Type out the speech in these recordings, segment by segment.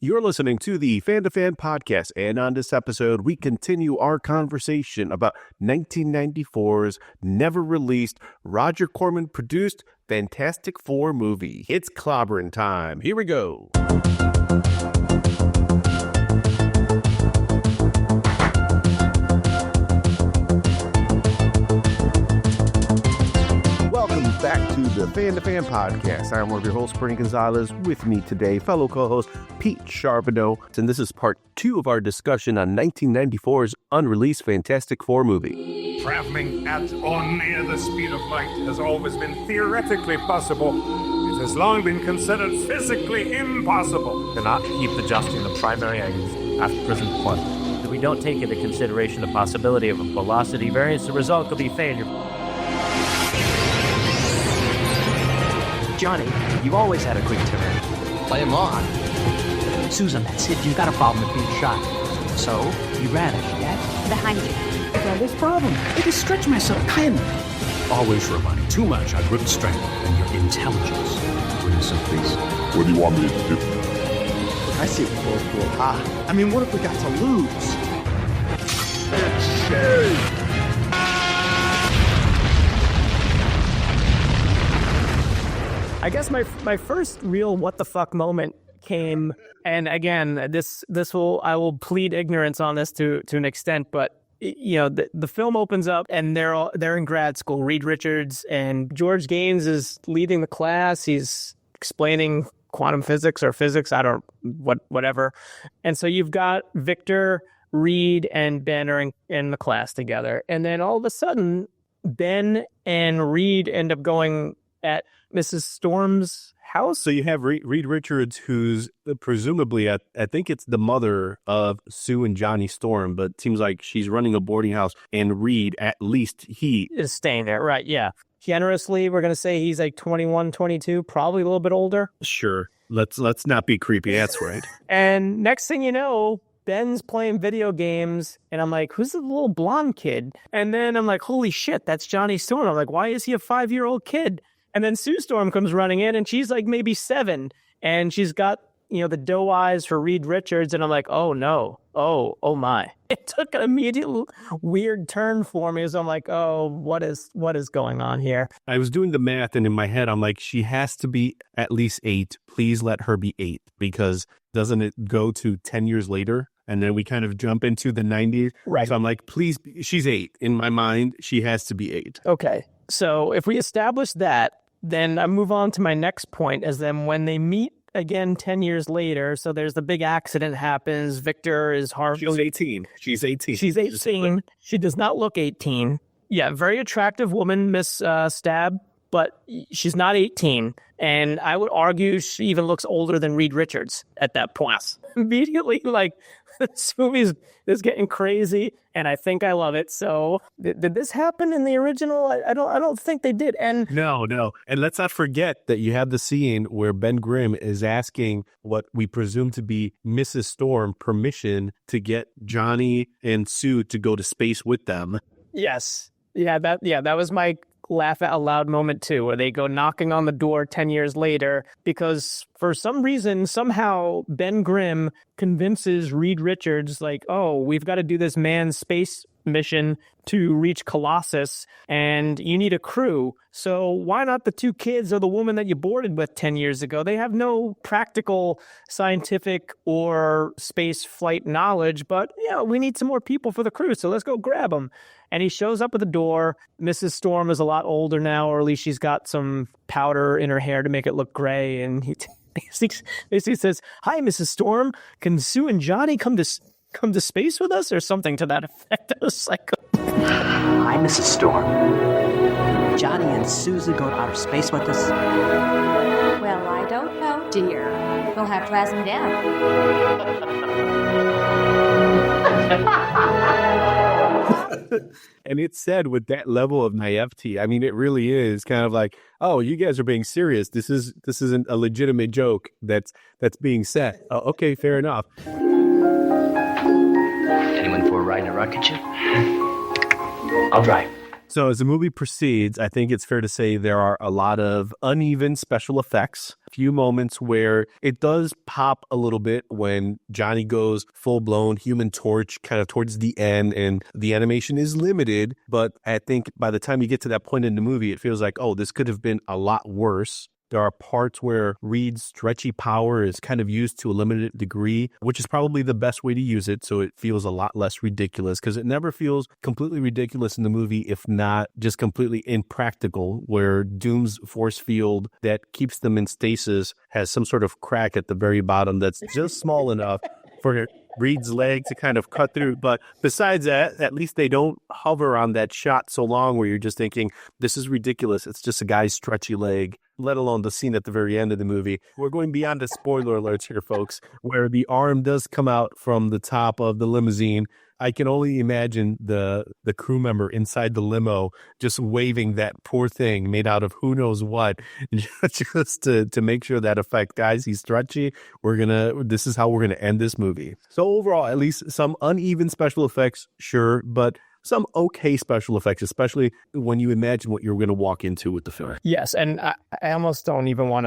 You're listening to the Fan2Fan Podcast, and on this episode, we continue our conversation about 1994's never-released, Roger Corman-produced Fantastic Four movie. It's clobbering time. Here we go. Back to the Fan2Fan Podcast. I'm one of your hosts, Bernie Gonzalez. With me today, fellow co-host Pete Charbonneau. And this is part 2 of our discussion on 1994's unreleased Fantastic Four movie. Traveling at or near the speed of light has always been theoretically possible. It has long been considered physically impossible. Cannot keep adjusting the primary angle at present point. If we don't take into consideration the possibility of a velocity variance, the result could be failure. Johnny, you've always had a quick turn. Play him on. Susan, that's it. You've got a problem with being shot. So, you ran it, yeah? Behind you. I got this problem. I just stretch myself. Pen. Always relying too much on grip strength and your intelligence. Bring some peace. What do you want me to do? I see it both cool. I mean, what if we got to lose? It's Shay! I guess my first real what the fuck moment came, and again, I will plead ignorance on this to an extent, but you know, the film opens up and they're in grad school. Reed Richards and George Gaines is leading the class. He's explaining quantum physics or physics, whatever. And so you've got Victor, Reed, and Ben are in the class together, and then all of a sudden, Ben and Reed end up going at Mrs. Storm's house. So you have Reed Richards, who's presumably, I think it's the mother of Sue and Johnny Storm, but it seems like she's running a boarding house, and Reed, at least he is staying there, right? Yeah. Generously, we're going to say he's like 21, 22, probably a little bit older. Sure. Let's not be creepy. That's right. And next thing you know, Ben's playing video games, and I'm like, who's the little blonde kid? And then I'm like, holy shit, that's Johnny Storm. I'm like, why is he a 5-year-old kid? And then Sue Storm comes running in, and she's like maybe 7, and she's got, you know, the doe eyes for Reed Richards, and I'm like, oh no, oh my. It took an immediate weird turn for me, as I'm like, oh, what is going on here? I was doing the math, and in my head, I'm like, she has to be at least 8. Please let her be 8, because doesn't it go to 10 years later? And then we kind of jump into the 90s. Right. So I'm like, please, she's 8. In my mind, she has to be 8. Okay. So if we establish that, then I move on to my next point, as then when they meet again 10 years later, so there's the big accident happens. Victor is harmed. She's 18. She's 18. She does not look 18. Yeah, very attractive woman, Miss Stab, but she's not 18. And I would argue she even looks older than Reed Richards at that point. Immediately, like, this movie is getting crazy, and I think I love it. So, did this happen in the original? I don't think they did. And no. And let's not forget that you have the scene where Ben Grimm is asking what we presume to be Mrs. Storm permission to get Johnny and Sue to go to space with them. Yes, that was my laugh out loud moment too, where they go knocking on the door 10 years later, because for some reason, somehow Ben Grimm convinces Reed Richards, like, oh, we've got to do this manned space mission to reach Colossus, and you need a crew. So why not the 2 kids or the woman that you boarded with 10 years ago? They have no practical scientific or space flight knowledge, but yeah, we need some more people for the crew, so let's go grab them. And he shows up at the door. Mrs. Storm is a lot older now, or at least she's got some powder in her hair to make it look gray. And he basically says, "Hi, Mrs. Storm. Can Sue and Johnny come to space with us?" or something to that effect. I was like, Hi, Mrs. Storm. Johnny and Susan go to outer space with us? Well, I don't know, dear. We'll have to ask them down. And it's said with that level of naivety. I mean, it really is kind of like, oh, you guys are being serious. This isn't a legitimate joke that's being said. Oh, okay, fair enough. Anyone for a ride in a rocket ship? I'll drive. So as the movie proceeds, I think it's fair to say there are a lot of uneven special effects. A few moments where it does pop a little bit when Johnny goes full-blown Human Torch kind of towards the end, and the animation is limited. But I think by the time you get to that point in the movie, it feels like, oh, this could have been a lot worse. There are parts where Reed's stretchy power is kind of used to a limited degree, which is probably the best way to use it, so it feels a lot less ridiculous, because it never feels completely ridiculous in the movie, if not just completely impractical, where Doom's force field that keeps them in stasis has some sort of crack at the very bottom that's just small enough for Reed's leg to kind of cut through. But besides that, at least they don't hover on that shot so long where you're just thinking, this is ridiculous. It's just a guy's stretchy leg, let alone the scene at the very end of the movie. We're going beyond the spoiler alerts here, folks, where the arm does come out from the top of the limousine. I can only imagine the crew member inside the limo just waving that poor thing made out of who knows what, just to make sure that effect, guys, he's stretchy. This is how we're gonna end this movie. So overall, at least some uneven special effects, sure, but some okay special effects, especially when you imagine what you're going to walk into with the film. Yes, and I almost don't even want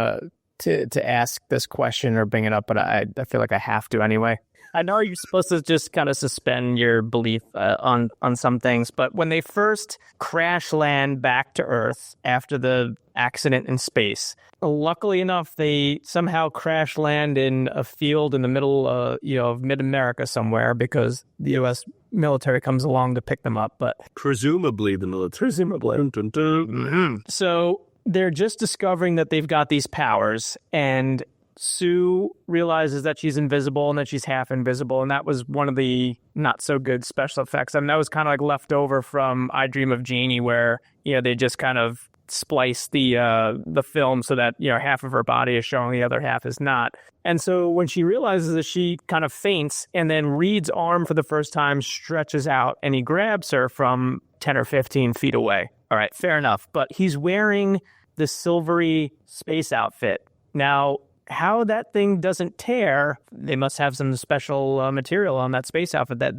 to ask this question or bring it up, but I feel like I have to anyway. I know you're supposed to just kind of suspend your belief on some things, but when they first crash land back to Earth after the accident in space, luckily enough, they somehow crash land in a field in the middle of mid-America somewhere, because the U.S. military comes along to pick them up. But presumably the military. Presumably. Dun, dun, dun. Mm-hmm. So they're just discovering that they've got these powers, and Sue realizes that she's invisible and that she's half invisible, and that was one of the not so good special effects. I mean, that was kind of like left over from I Dream of Jeannie, where they just kind of splice the film so that half of her body is showing, the other half is not. And so when she realizes that, she kind of faints, and then Reed's arm for the first time stretches out and he grabs her from 10 or 15 feet away. All right, fair enough. But he's wearing the silvery space outfit. Now, how that thing doesn't tear, they must have some special material on that space outfit that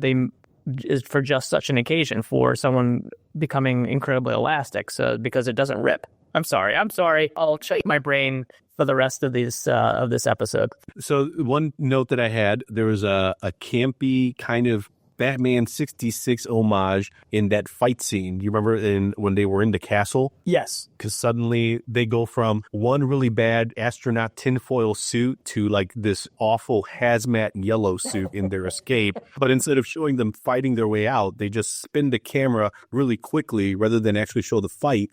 is for just such an occasion, for someone becoming incredibly elastic, so because it doesn't rip. I'm sorry. I'll shake my brain for the rest of this episode. So one note that I had, there was a campy kind of Batman 66 homage in that fight scene. You remember when they were in the castle? Yes. Because suddenly they go from one really bad astronaut tinfoil suit to like this awful hazmat yellow suit in their escape. But instead of showing them fighting their way out, they just spin the camera really quickly rather than actually show the fight.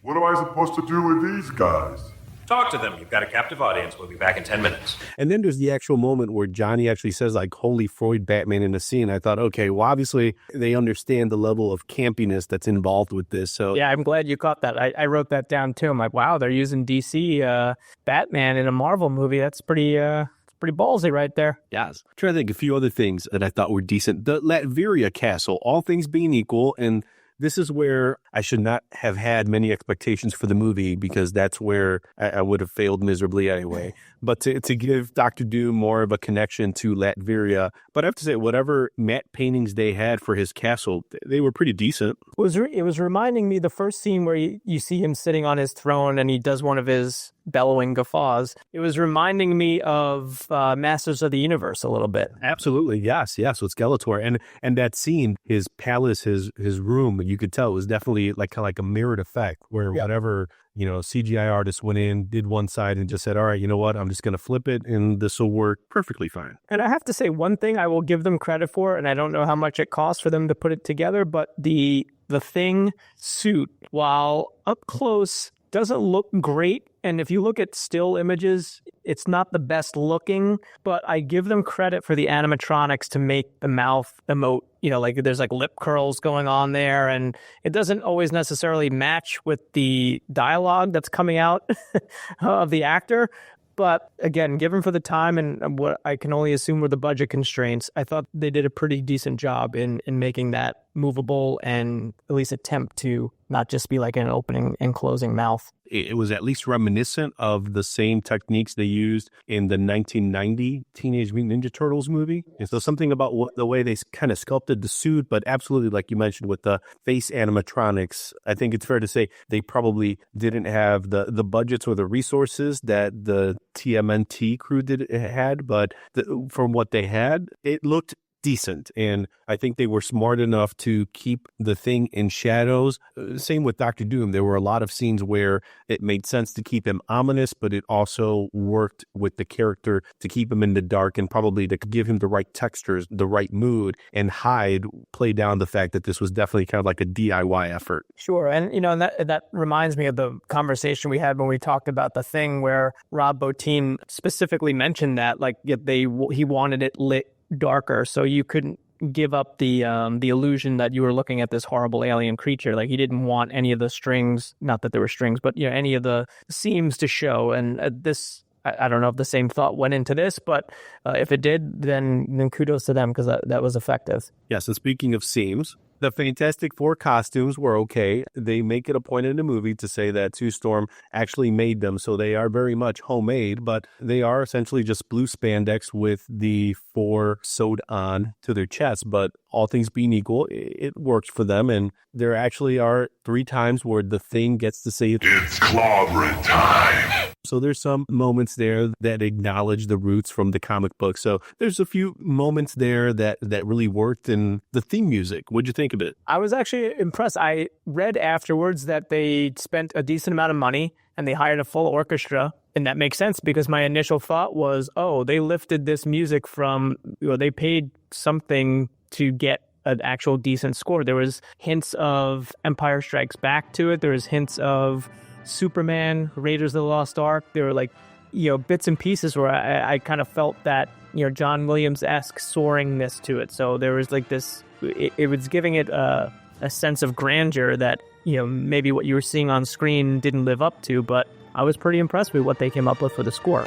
What am I supposed to do with these guys? Talk to them. You've got a captive audience. We'll be back in 10 minutes. And then there's the actual moment where Johnny actually says, like, holy Freud, Batman in the scene. I thought, okay, well, obviously they understand the level of campiness that's involved with this. So yeah, I'm glad you caught that. I wrote that down too. I'm like, wow, they're using DC Batman in a Marvel movie. That's pretty ballsy right there. Yes. I'm trying to think a few other things that I thought were decent. The Latveria castle, all things being equal, and this is where I should not have had many expectations for the movie, because that's where I would have failed miserably anyway. But to give Dr. Doom more of a connection to Latveria. But I have to say, whatever matte paintings they had for his castle, they were pretty decent. It was reminding me, the first scene where you see him sitting on his throne and he does one of his bellowing guffaws. It was reminding me of Masters of the Universe a little bit. Absolutely, yes, with Skeletor. And that scene, his palace, his room, you could tell it was definitely like a mirrored effect, where whatever CGI artist went in, did one side and just said, all right, you know what, I'm just going to flip it and this will work perfectly fine. And I have to say, one thing I will give them credit for, and I don't know how much it costs for them to put it together, but the Thing suit, while up close, doesn't look great. And if you look at still images, it's not the best looking, but I give them credit for the animatronics to make the mouth emote. Like there's like lip curls going on there, and it doesn't always necessarily match with the dialogue that's coming out of the actor. But again, given for the time and what I can only assume were the budget constraints, I thought they did a pretty decent job in making that movable and at least attempt to not just be like an opening and closing mouth. it was at least reminiscent of the same techniques they used in the 1990 Teenage Mutant Ninja Turtles movie. And so something about the way they kind of sculpted the suit, but absolutely, like you mentioned, with the face animatronics, I think it's fair to say they probably didn't have the budgets or the resources that the TMNT crew had, but from what they had, it looked decent. And I think they were smart enough to keep the thing in shadows. Same with Dr. Doom. There were a lot of scenes where it made sense to keep him ominous, but it also worked with the character to keep him in the dark and probably to give him the right textures, the right mood, and play down the fact that this was definitely kind of like a DIY effort. Sure. And, and that reminds me of the conversation we had when we talked about The Thing, where Rob Bottin specifically mentioned that, like, he wanted it lit darker so you couldn't give up the illusion that you were looking at this horrible alien creature. Like, he didn't want any of the strings, not that there were strings, but any of the seams to show. And this, I don't know if the same thought went into this, but if it did, then kudos to them, because that was effective. Yes, and speaking of seams, the Fantastic Four costumes were okay. They make it a point in the movie to say that Sue Storm actually made them, so they are very much homemade, but they are essentially just blue spandex with the 4 sewed on to their chest. But all things being equal, it works for them, and there actually are 3 times where the Thing gets to say, "It's clobbering time." So there's some moments there that acknowledge the roots from the comic book. So there's a few moments there that really worked. And the theme music, what'd you think of it? I was actually impressed. I read afterwards that they spent a decent amount of money and they hired a full orchestra. And that makes sense, because my initial thought was, they lifted this music from, they paid something to get an actual decent score. There was hints of Empire Strikes Back to it. There was hints of Superman, Raiders of the Lost Ark. There were bits and pieces where I kind of felt that, John Williams-esque soaringness to it. So there was like this, it was giving it a sense of grandeur that, maybe what you were seeing on screen didn't live up to, but I was pretty impressed with what they came up with for the score.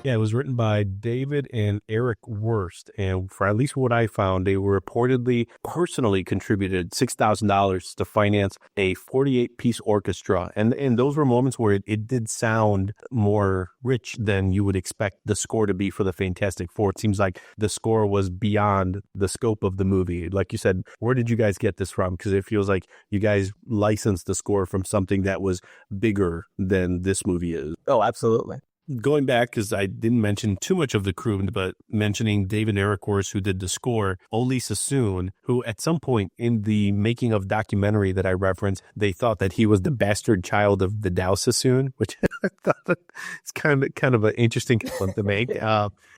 Yeah, it was written by David and Eric Wurst, and for at least what I found, they were reportedly personally contributed $6,000 to finance a 48-piece orchestra, and those were moments where it did sound more rich than you would expect the score to be for the Fantastic Four. It seems like the score was beyond the scope of the movie. Like you said, where did you guys get this from? Because it feels like you guys licensed the score from something that was bigger than this movie is. Oh, absolutely. Going back, because I didn't mention too much of the crew, but mentioning David and Eric Wurst, who did the score, Oli Sassoon, who at some point in the making of documentary that I referenced, they thought that he was the bastard child of the Dow Sassoon, which I thought it's kind of an interesting one to make.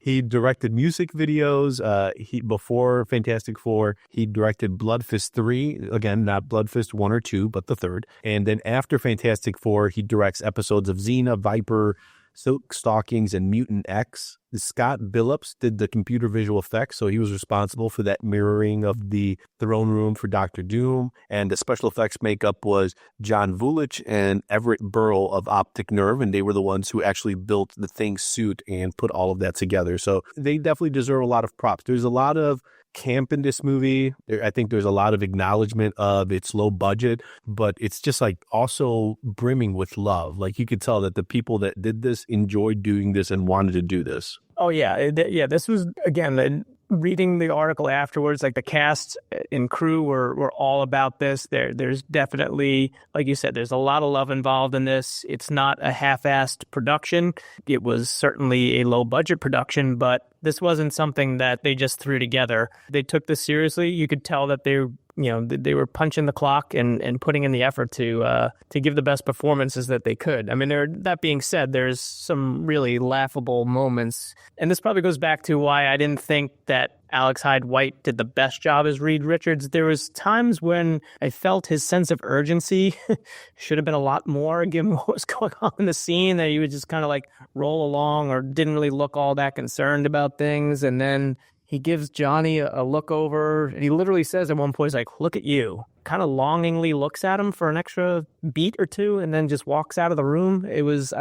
He directed music videos. Before Fantastic Four, he directed Blood Fist 3. Again, not Blood Fist 1 or 2, but the third. And then after Fantastic Four, he directs episodes of Xena, Viper, Silk Stockings, and Mutant X. Scott Billups did the computer visual effects, so he was responsible for that mirroring of the throne room for Dr. Doom. And the special effects makeup was John Vulich and Everett Burrell of Optic Nerve, and they were the ones who actually built the Thing's suit and put all of that together. So they definitely deserve a lot of props. There's a lot of camp in this movie. I think there's a lot of acknowledgement of its low budget, but it's just like also brimming with love. Like, you could tell that the people that did this enjoyed doing this and wanted to do this. Oh yeah. This was, again, reading the article afterwards, like the cast and crew were all about this. There's definitely, like you said, there's a lot of love involved in this. It's not a half-assed production. It was certainly a low-budget production, but this wasn't something that they just threw together. They took this seriously. You could tell that they were punching the clock and putting in the effort to give the best performances that they could. I mean, that being said, there's some really laughable moments. And this probably goes back to why I didn't think that Alex Hyde White did the best job as Reed Richards. There was times when I felt his sense of urgency should have been a lot more, given what was going on in the scene, that he would just kind of like roll along or didn't really look all that concerned about things. And then he gives Johnny a look over, and he literally says at one point, he's like, look at you. Kind of longingly looks at him for an extra beat or two and then just walks out of the room. It was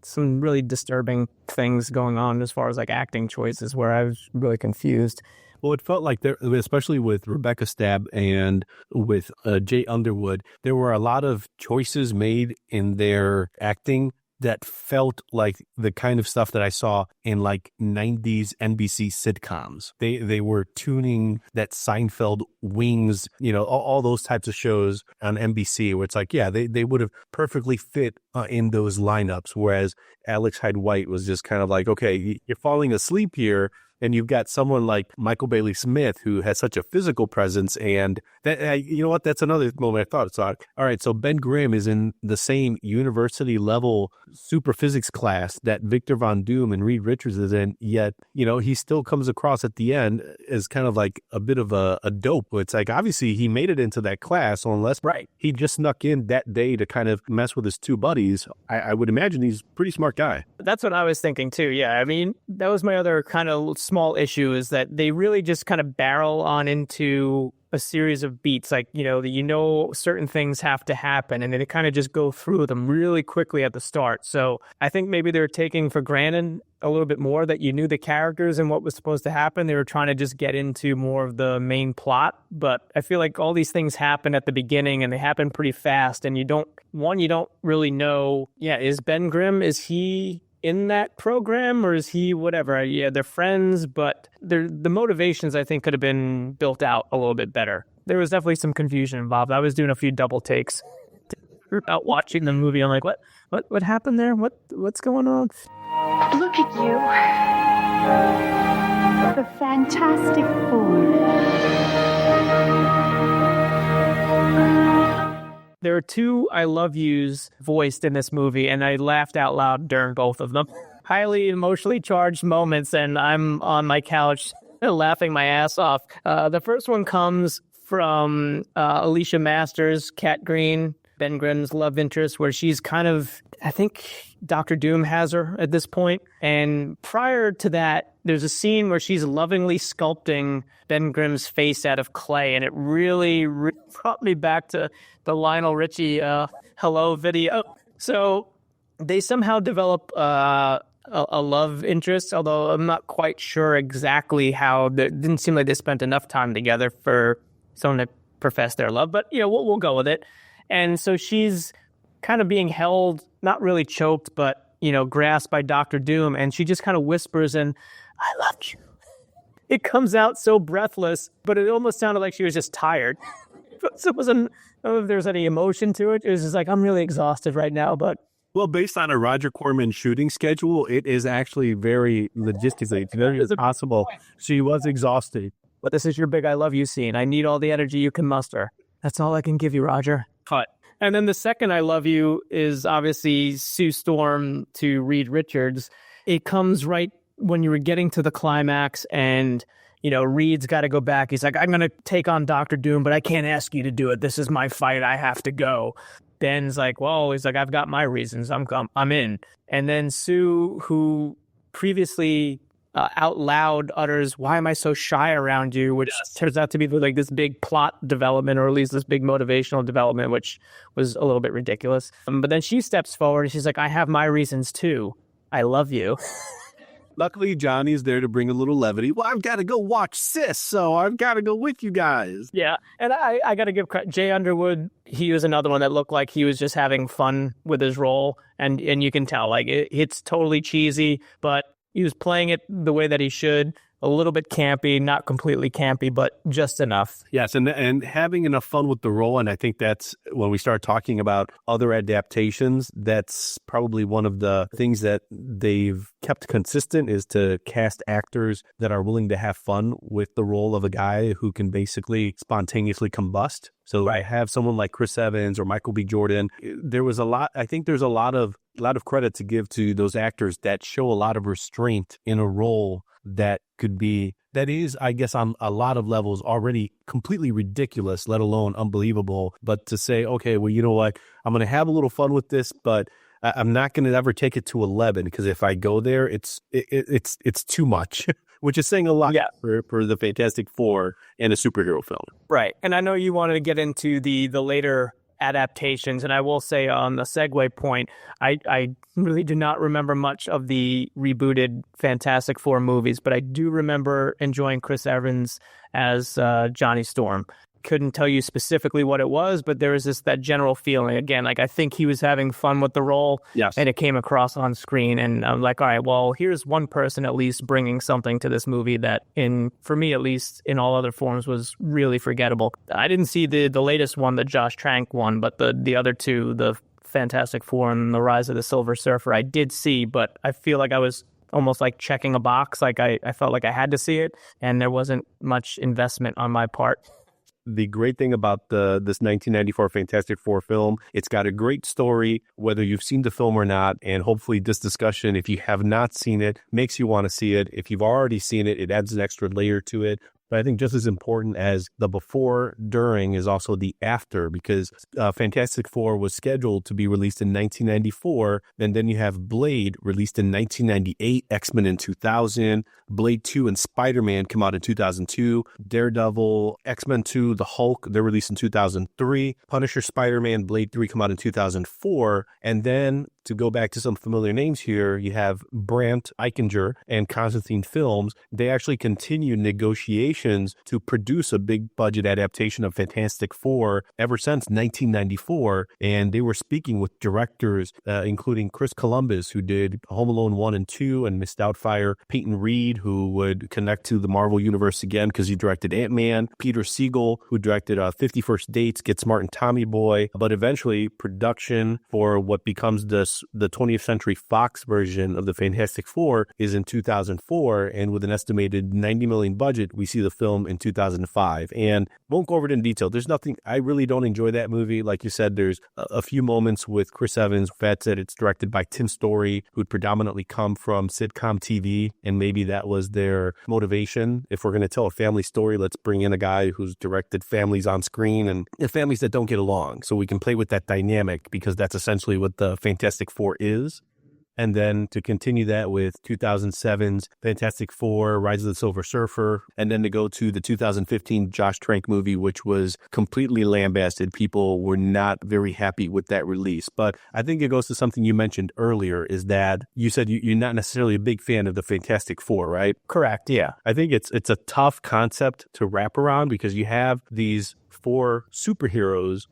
some really disturbing things going on as far as like acting choices where I was really confused. Well, it felt like there, especially with Rebecca Stabb and with Jay Underwood, there were a lot of choices made in their acting that felt like the kind of stuff that I saw in like 90s NBC sitcoms. They were tuning that Seinfeld, Wings, all those types of shows on NBC where it's like, yeah, they would have perfectly fit in those lineups. Whereas Alex Hyde White was just kind of like, okay, you're falling asleep here. And you've got someone like Michael Bailey Smith who has such a physical presence. And that, you know what? That's another moment I thought. It's like, all right, so Ben Grimm is in the same university level super physics class that Victor Von Doom and Reed Richards is in. Yet, he still comes across at the end as kind of like a bit of a dope. It's like, obviously he made it into that class. So unless he just snuck in that day to kind of mess with his two buddies, I would imagine he's a pretty smart guy. That's what I was thinking too. Yeah. I mean, that was my other kind of small issue is that they really just kind of barrel on into a series of beats. Like, certain things have to happen and then they kind of just go through them really quickly at the start. So I think maybe they're taking for granted a little bit more that you knew the characters and what was supposed to happen. They were trying to just get into more of the main plot. But I feel like all these things happen at the beginning and they happen pretty fast. And you don't really know, is Ben Grimm, is he in that program or is he whatever? Yeah, they're friends, but the motivations I think could have been built out a little bit better. There was definitely some confusion involved. I was doing a few double takes about watching the movie. I'm like, what happened there? What's going on? Look at you. The Fantastic Four. There are two I love yous voiced in this movie, and I laughed out loud during both of them. Highly emotionally charged moments, and I'm on my couch laughing my ass off. The first one comes from Alicia Masters, Kat Green, Ben Grimm's love interest, where she's kind of, I think Dr. Doom has her at this point. And prior to that, there's a scene where she's lovingly sculpting Ben Grimm's face out of clay. And it really brought me back to the Lionel Richie Hello video. So they somehow develop a love interest, although I'm not quite sure exactly how. It didn't seem like they spent enough time together for someone to profess their love. But, we'll go with it. And so she's kind of being held, not really choked, but, grasped by Dr. Doom. And she just kind of whispers in, I love you. It comes out so breathless, but it almost sounded like she was just tired. So it wasn't, I don't know if there's any emotion to it. It was just like, I'm really exhausted right now, but. Well, based on a Roger Corman shooting schedule, it is actually very logistically, it's very possible. She was exhausted. But this is your big I love you scene. I need all the energy you can muster. That's all I can give you, Roger. Cut. And then the second I love you is obviously Sue Storm to Reed Richards. It comes right when you were getting to the climax and, Reed's got to go back. He's like, I'm going to take on Dr. Doom, but I can't ask you to do it. This is my fight. I have to go. Ben's like, well, he's like, I've got my reasons. I'm in. And then Sue, who previously out loud utters, why am I so shy around you? Which turns out to be like this big plot development, or at least this big motivational development, which was a little bit ridiculous. But then she steps forward and she's like, I have my reasons too. I love you. Luckily, Johnny's there to bring a little levity. Well, I've got to go watch Sis, so I've got to go with you guys. Yeah, and I got to give credit. Jay Underwood, he was another one that looked like he was just having fun with his role, and you can tell, like, it's totally cheesy, but he was playing it the way that he should. A little bit campy, not completely campy, but just enough. Yes, and having enough fun with the role, and I think that's when we start talking about other adaptations, that's probably one of the things that they've kept consistent is to cast actors that are willing to have fun with the role of a guy who can basically spontaneously combust. So I have someone like Chris Evans or Michael B. Jordan. There was a lot, I think there's a lot of credit to give to those actors that show a lot of restraint in a role that is, I guess, on a lot of levels already completely ridiculous, let alone unbelievable. But to say, okay, well, you know what, I'm going to have a little fun with this, but I'm not going to ever take it to 11 because if I go there, it's too much. which is saying a lot Yeah. for the Fantastic Four and a superhero film. Right. And I know you wanted to get into the later adaptations, and I will say on the segue point, I really do not remember much of the rebooted Fantastic Four movies, but I do remember enjoying Chris Evans as Johnny Storm. Couldn't tell you specifically what it was, but there was that general feeling. Again, like I think he was having fun with the role, Yes. and it came across on screen. And I'm like, all right, well, here's one person at least bringing something to this movie that, for me at least, in all other forms, was really forgettable. I didn't see the latest one, the Josh Trank one, but the other two, the Fantastic Four and the Rise of the Silver Surfer, I did see, but I feel like I was almost like checking a box. Like I felt like I had to see it, and there wasn't much investment on my part. The great thing about this 1994 Fantastic Four film, it's got a great story, whether you've seen the film or not. And hopefully this discussion, if you have not seen it, makes you want to see it. If you've already seen it, it adds an extra layer to it. But I think just as important as the before, during is also the after, because Fantastic Four was scheduled to be released in 1994. And then you have Blade released in 1998, X-Men in 2000, Blade 2 and Spider-Man come out in 2002, Daredevil, X-Men 2, The Hulk, they're released in 2003, Punisher, Spider-Man, Blade 3 come out in 2004. And then to go back to some familiar names here, you have Brandt Eichinger and Constantine Films. They actually continued negotiations to produce a big budget adaptation of Fantastic Four ever since 1994. And they were speaking with directors, including Chris Columbus, who did Home Alone 1 and 2 and Miss Doubtfire, Peyton Reed, who would connect to the Marvel Universe again because he directed Ant-Man, Peter Siegel, who directed 50 First Dates, Get Smart and Tommy Boy. But eventually, production for what becomes the 20th Century Fox version of the Fantastic Four is in 2004, and with an estimated $90 million budget, we see the film in 2005. And won't go over it in detail. There's nothing, I really don't enjoy that movie. Like you said, there's a few moments with Chris Evans. Fat said it's directed by Tim Story, who'd predominantly come from sitcom TV, and maybe that was their motivation. If we're going to tell a family story, let's bring in a guy who's directed families on screen and families that don't get along, so we can play with that dynamic, because that's essentially what the Fantastic Four is. And then to continue that with 2007's Fantastic Four, Rise of the Silver Surfer, and then to go to the 2015 Josh Trank movie, which was completely lambasted. People were not very happy with that release. But I think it goes to something you mentioned earlier, is that you said you're not necessarily a big fan of the Fantastic Four, right? Correct, yeah. I think it's a tough concept to wrap around, because you have these four superheroes,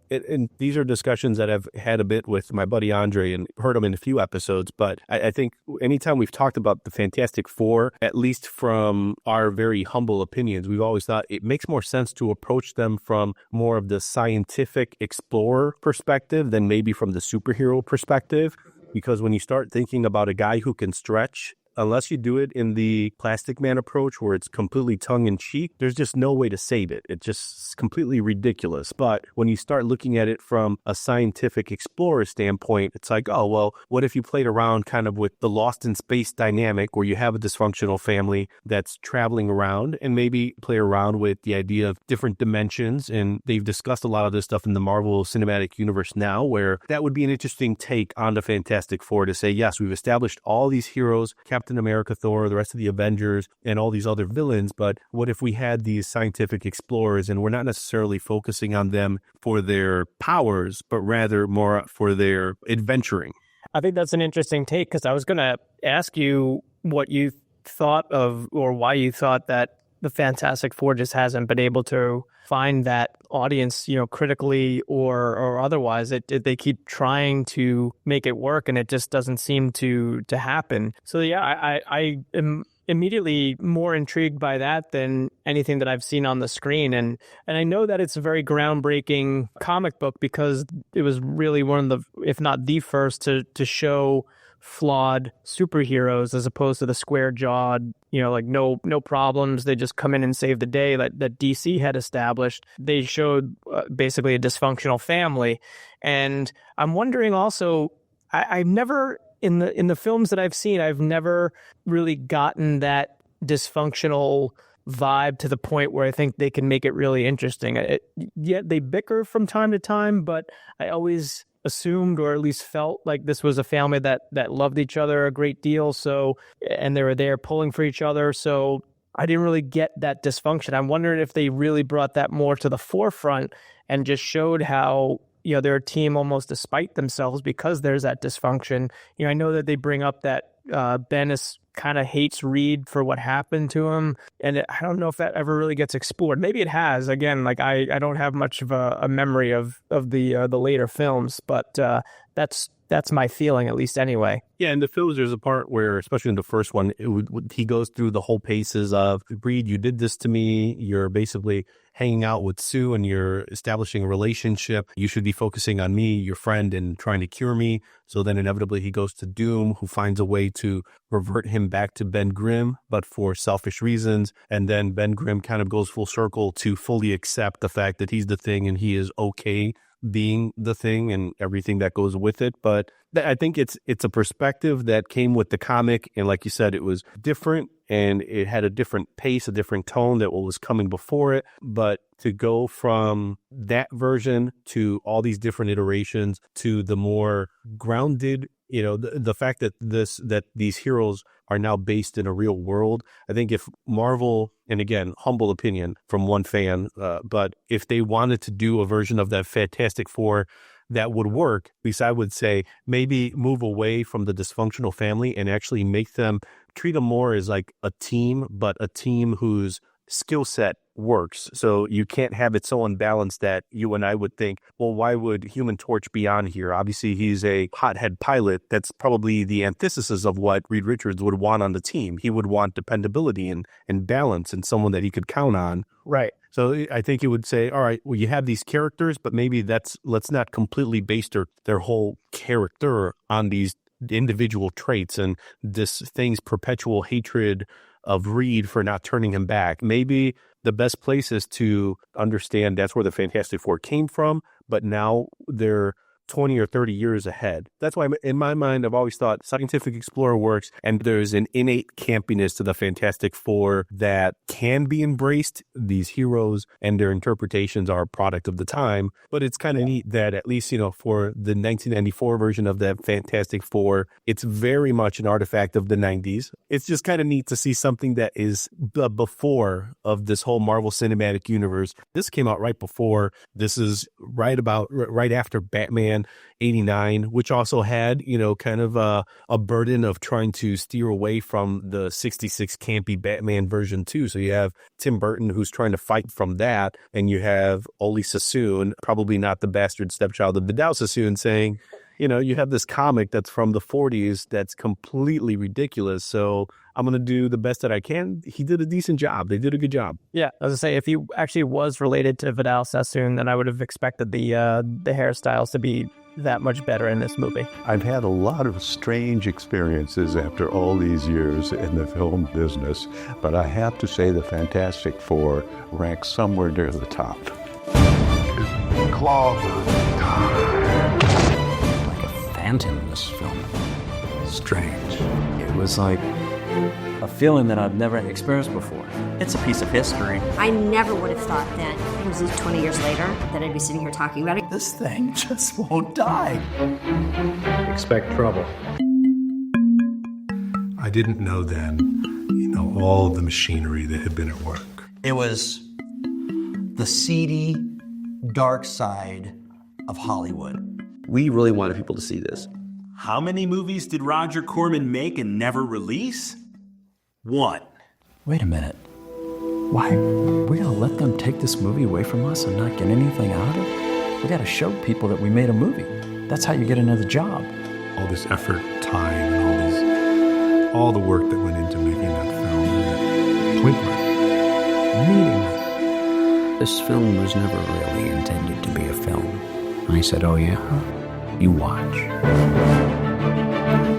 and these are discussions that I've had a bit with my buddy Andre and heard him in a few episodes. But I think anytime we've talked about the Fantastic Four, at least from our very humble opinions, we've always thought it makes more sense to approach them from more of the scientific explorer perspective than maybe from the superhero perspective. Because when you start thinking about a guy who can stretch, unless you do it in the Plastic Man approach where it's completely tongue-in-cheek, there's just no way to save it. It's just completely ridiculous. But when you start looking at it from a scientific explorer standpoint, it's like, oh, well, what if you played around kind of with the Lost in Space dynamic, where you have a dysfunctional family that's traveling around, and maybe play around with the idea of different dimensions. And they've discussed a lot of this stuff in the Marvel Cinematic Universe now, where that would be an interesting take on the Fantastic Four, to say, yes, we've established all these heroes, Captain America, Thor, the rest of the Avengers, and all these other villains, but what if we had these scientific explorers, and we're not necessarily focusing on them for their powers, but rather more for their adventuring? I think that's an interesting take, because I was going to ask you what you thought of, or why you thought that the Fantastic Four just hasn't been able to find that audience, critically or otherwise. They keep trying to make it work, and it just doesn't seem to happen. So yeah, I am immediately more intrigued by that than anything that I've seen on the screen. And I know that it's a very groundbreaking comic book, because it was really one of the, if not the first, to show flawed superheroes, as opposed to the square-jawed, like no problems, they just come in and save the day that DC had established. They showed basically a dysfunctional family. And I'm wondering also, I've never, in the films that I've seen, I've never really gotten that dysfunctional vibe to the point where I think they can make it really interesting. Yet they bicker from time to time, but I always assumed or at least felt like this was a family that loved each other a great deal. So, and they were there pulling for each other. So I didn't really get that dysfunction. I'm wondering if they really brought that more to the forefront and just showed how, they're a team almost despite themselves because there's that dysfunction. I know that they bring up that Ben kind of hates Reed for what happened to him. And I don't know if that ever really gets explored. Maybe it has. Again, like I don't have much of a memory of the later films, but that's my feeling, at least anyway. Yeah, in the films, there's a part where, especially in the first one, he goes through the whole paces of, Reed, you did this to me. You're basically hanging out with Sue and you're establishing a relationship. You should be focusing on me, your friend, and trying to cure me. So then inevitably he goes to Doom, who finds a way to revert him back to Ben Grimm, but for selfish reasons. And then Ben Grimm kind of goes full circle to fully accept the fact that he's the Thing and he is okay being the Thing and everything that goes with it. But I think it's a perspective that came with the comic. And like you said, it was different and it had a different pace, a different tone that what was coming before it. But to go from that version to all these different iterations to the more grounded, the fact that these heroes are now based in a real world. I think if Marvel, and again, humble opinion from one fan, but if they wanted to do a version of that Fantastic Four that would work, at least I would say maybe move away from the dysfunctional family and actually treat them more as like a team, but a team whose skill set works. So you can't have it so unbalanced that you and I would think, well, why would Human Torch be on here? Obviously, he's a hothead pilot. That's probably the antithesis of what Reed Richards would want on the team. He would want dependability and balance and someone that he could count on. Right. So I think it would say, all right, well, you have these characters, but maybe let's not completely base their whole character on these individual traits and this Thing's perpetual hatred of Reed for not turning him back. Maybe the best place is to understand that's where the Fantastic Four came from, but now they're 20 or 30 years ahead. That's why in my mind, I've always thought Scientific Explorer works, and there's an innate campiness to the Fantastic Four that can be embraced. These heroes and their interpretations are a product of the time, but it's kind of neat that at least, for the 1994 version of the Fantastic Four, it's very much an artifact of the 90s. It's just kind of neat to see something that is before of this whole Marvel Cinematic Universe. This came out right before. This is right after Batman 89, which also had, kind of a burden of trying to steer away from the 66 campy Batman version too. So you have Tim Burton, who's trying to fight from that. And you have Oli Sassoon, probably not the bastard stepchild of Vidal Sassoon, saying, you have this comic that's from the 40s that's completely ridiculous. So I'm going to do the best that I can. He did a decent job. They did a good job. Yeah, as I say, if he actually was related to Vidal Sassoon, then I would have expected the hairstyles to be that much better in this movie. I've had a lot of strange experiences after all these years in the film business, but I have to say the Fantastic Four ranks somewhere near the top. Clobber time. Like a phantom in this film. Strange. It was like a feeling that I've never experienced before. It's a piece of history. I never would have thought that it was 20 years later that I'd be sitting here talking about it. This thing just won't die. Expect trouble. I didn't know then, all the machinery that had been at work. It was the seedy, dark side of Hollywood. We really wanted people to see this. How many movies did Roger Corman make and never release? 1. Wait a minute. Why? We gotta let them take this movie away from us and not get anything out of it? We gotta show people that we made a movie. That's how you get another job. All this effort, time, and all the work that went into making that film, that pointless, meaningless. This film was never really intended to be a film. I said, oh yeah? You watch.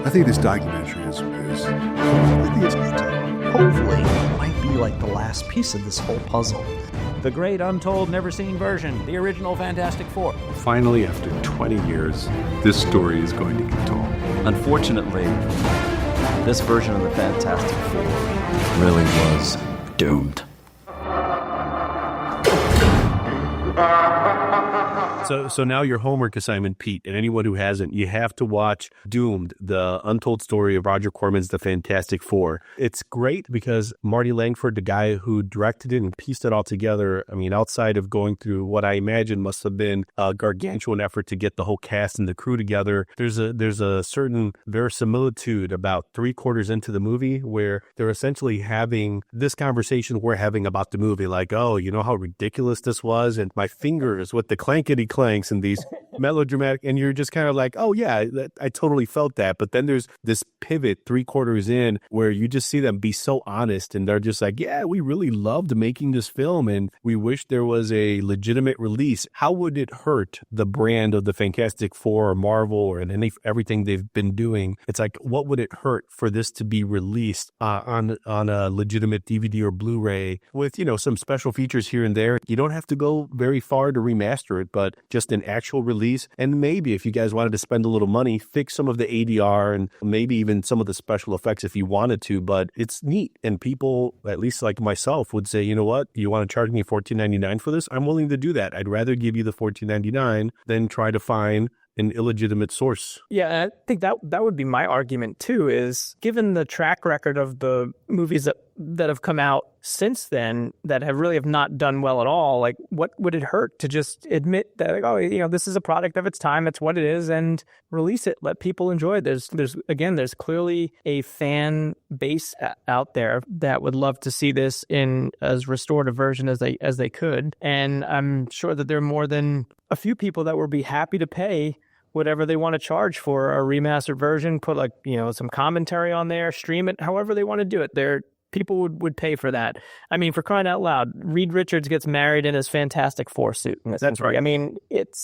I think this documentary is I think it's good time. Hopefully, it might be like the last piece of this whole puzzle. The great, untold, never-seen version, the original Fantastic Four. Finally, after 20 years, this story is going to get told. Unfortunately, this version of the Fantastic Four really was doomed. So now your homework assignment, Pete, and anyone who hasn't, you have to watch Doomed, the untold story of Roger Corman's The Fantastic Four. It's great because Marty Langford, the guy who directed it and pieced it all together, I mean, outside of going through what I imagine must have been a gargantuan effort to get the whole cast and the crew together, there's a certain verisimilitude about 3/4 into the movie where they're essentially having this conversation we're having about the movie, like, oh, you know how ridiculous this was, and my fingers with the clankety clanks and these melodramatic, and you're just kind of like, oh yeah, I totally felt that. But then there's this pivot 3/4 in where you just see them be so honest, and they're just like, yeah, we really loved making this film and we wish there was a legitimate release. How would it hurt the brand of the Fantastic Four or Marvel or everything they've been doing? It's like, what would it hurt for this to be released on a legitimate DVD or Blu-ray with, you know, some special features here and there? You don't have to go very far to remaster it, but just an actual release. And maybe if you guys wanted to spend a little money, fix some of the ADR and maybe even some of the special effects if you wanted to. But it's neat. And people, at least like myself, would say, you know what, you want to charge me $14.99 for this? I'm willing to do that. I'd rather give you the $14.99 than try to find an illegitimate source. Yeah, I think that would be my argument too, is given the track record of the movies that have come out since then that have not done well at all, like what would it hurt to just admit that, like, oh, you know, this is a product of its time, it's what it is, and release it, let people enjoy it. There's clearly a fan base out there that would love to see this in as restored a version as they could, and I'm sure that there are more than a few people that would be happy to pay whatever they want to charge for a remastered version, put, like, you know, some commentary on there, stream it, however they want to do it. People would pay for that. I mean, for crying out loud, Reed Richards gets married in his Fantastic Four suit. That's right. I mean, it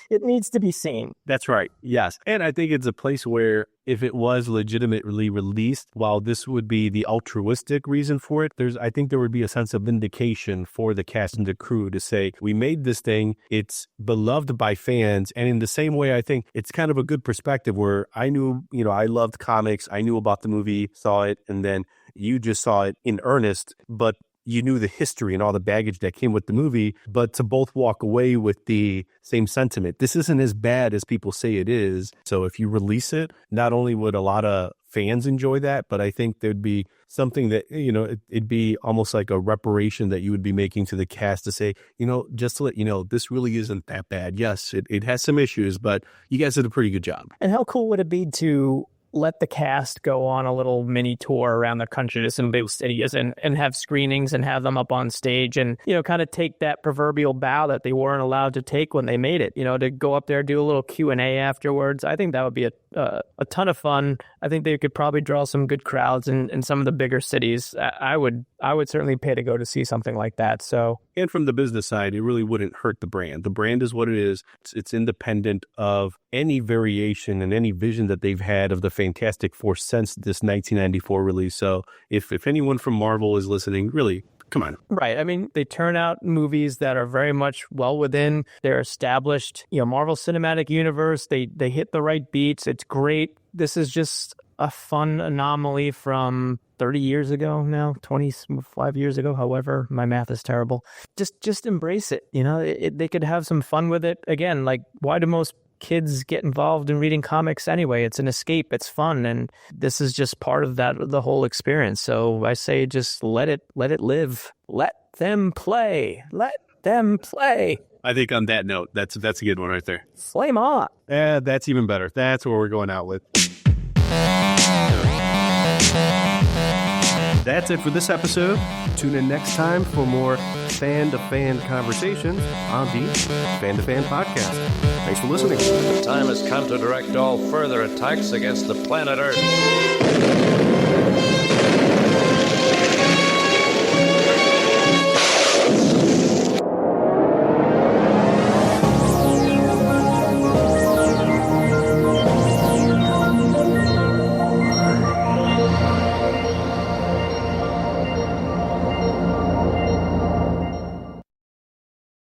needs to be seen. That's right. Yes. And I think it's a place where if it was legitimately released, while this would be the altruistic reason for it, I think there would be a sense of vindication for the cast and the crew to say, we made this thing, it's beloved by fans. And in the same way, I think it's kind of a good perspective where I knew, you know, I loved comics, I knew about the movie, saw it, and then you just saw it in earnest, but you knew the history and all the baggage that came with the movie, but to both walk away with the same sentiment. This isn't as bad as people say it is. So if you release it, not only would a lot of fans enjoy that, but I think there'd be something that, you know, it'd be almost like a reparation that you would be making to the cast to say, you know, just to let you know, this really isn't that bad. Yes, it has some issues, but you guys did a pretty good job. And how cool would it be to let the cast go on a little mini tour around the country to some big cities and have screenings and have them up on stage and, you know, kind of take that proverbial bow that they weren't allowed to take when they made it, you know, to go up there, do a little Q&A afterwards. I think that would be a ton of fun. I think they could probably draw some good crowds in some of the bigger cities. I would certainly pay to go to see something like that. So, and from the business side, it really wouldn't hurt the brand. The brand is what it is. It's independent of any variation and any vision that they've had of the Fantastic Four since this 1994 release. So if anyone from Marvel is listening, really, come on. Right. I mean, they turn out movies that are very much well within their established, you know, Marvel Cinematic Universe. They hit the right beats. It's great. This is just a fun anomaly from 30 years ago now, 25 years ago, however, my math is terrible. Just embrace it. You know, they could have some fun with it. Again, like, why do most kids get involved in reading comics anyway? It's an escape, it's fun, and this is just part of the whole experience. So I say just let it live. Let them play. I think on that note, that's a good one right there. Flame on. Yeah, that's even better. That's what we're going out with. That's it for this episode. Tune in next time for more fan-to-fan conversations on the Fan2Fan Podcast. Thanks for listening. The time has come to direct all further attacks against the planet Earth.